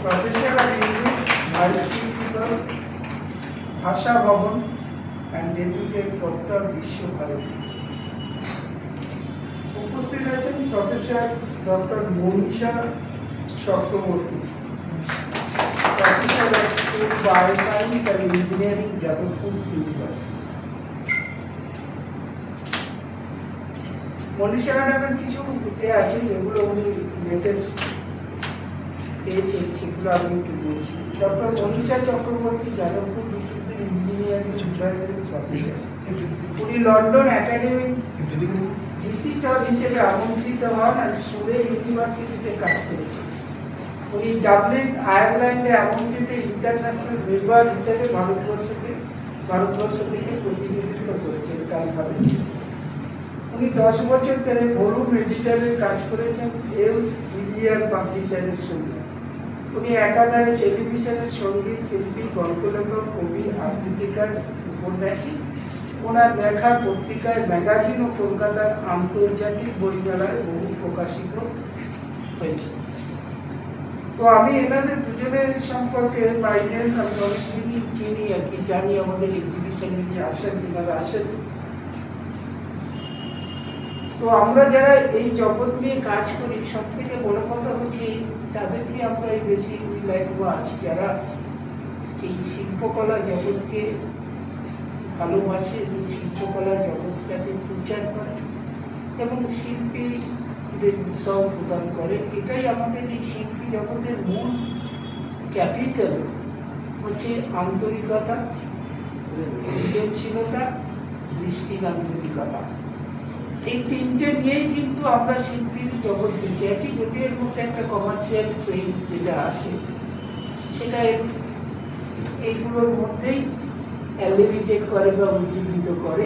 Professor of English, Vice Principal, Bhasha Bhavan, and Deputy Dr. Vishwa Bharati. উপস্থিত আছেন professor doctor Manisha Chakraborty, professor of food bioscience and engineering, Jadavpur university. Manisha ম্যাডামের কিছু আছে যেগুলো উনি লেটেস্ট পেয়েছেন, সেগুলো আমি একটু বলছি। ডক্টর মনীষা চক্রবর্তী, যাদবপুর বিশ্ববিদ্যালয়ের ইঞ্জিনিয়ারিং বিভাগের প্রফেসর। উনি লন্ডন একাডেমিক ভিজিটর হিসেবে আমন্ত্রিত হন আর সুরে ইউনিভার্সিটিতে কাজ করেছেন। উনি ডাবলিন আয়ারল্যান্ডে আমন্ত্রিত ইন্টারন্যাশনাল মেম্বার হিসেবে ভারতবর্ষ থেকে প্রতিনিধিত্ব করেছেন কনফারেন্সে। উনি 10 বছর ধরে ভলুম এডিটরের কাজ করেছেন এলস ইলিয়ার পাবলিশারের সঙ্গে। উনি একাধারে টেলিভিশনের সঙ্গীত শিল্পী, গল্পলেখক, কবি, আবৃত্তিকার, উপন্যাসী। ওনার লেখা পত্রিকায়, ম্যাগাজিন ও কলকাতার আন্তর্জাতিক বইমেলায় বহু প্রকাশিত হয়েছে। তো আমি এনাদের দুজনের সম্পর্কে বাইরের আমি অনেকদিনই চিনি আর কি, জানি আমাদের এক্সিবিশনে আসেন, এনারা আসেন। তো আমরা যারা এই জগৎ নিয়ে কাজ করি, সব থেকে বড় কথা হচ্ছে তাদেরকে আমরা এই বেশি লাগবো আছি, যারা এই শিল্পকলা জগৎকে ভালোবাসে এবং শিল্পকলা জগৎটাকে প্রচার করে এবং শিল্পীদের উৎসাহ প্রদান করে। এটাই আমাদের এই শিল্পী জগতের মূল ক্যাপিটাল হচ্ছে আন্তরিকতা, সৃজনশীলতা, দৃষ্টির আন্তরিকতা। এই তিনটে নিয়েই কিন্তু আমরা শিল্পীর জগৎ বেঁচে আছি। যদি এর মধ্যে একটা কমার্শিয়াল ট্রেন্ড যেটা আসে, সেটা এইগুলোর মধ্যেই এলিভেটেড করে বা উজ্জীবিত করে।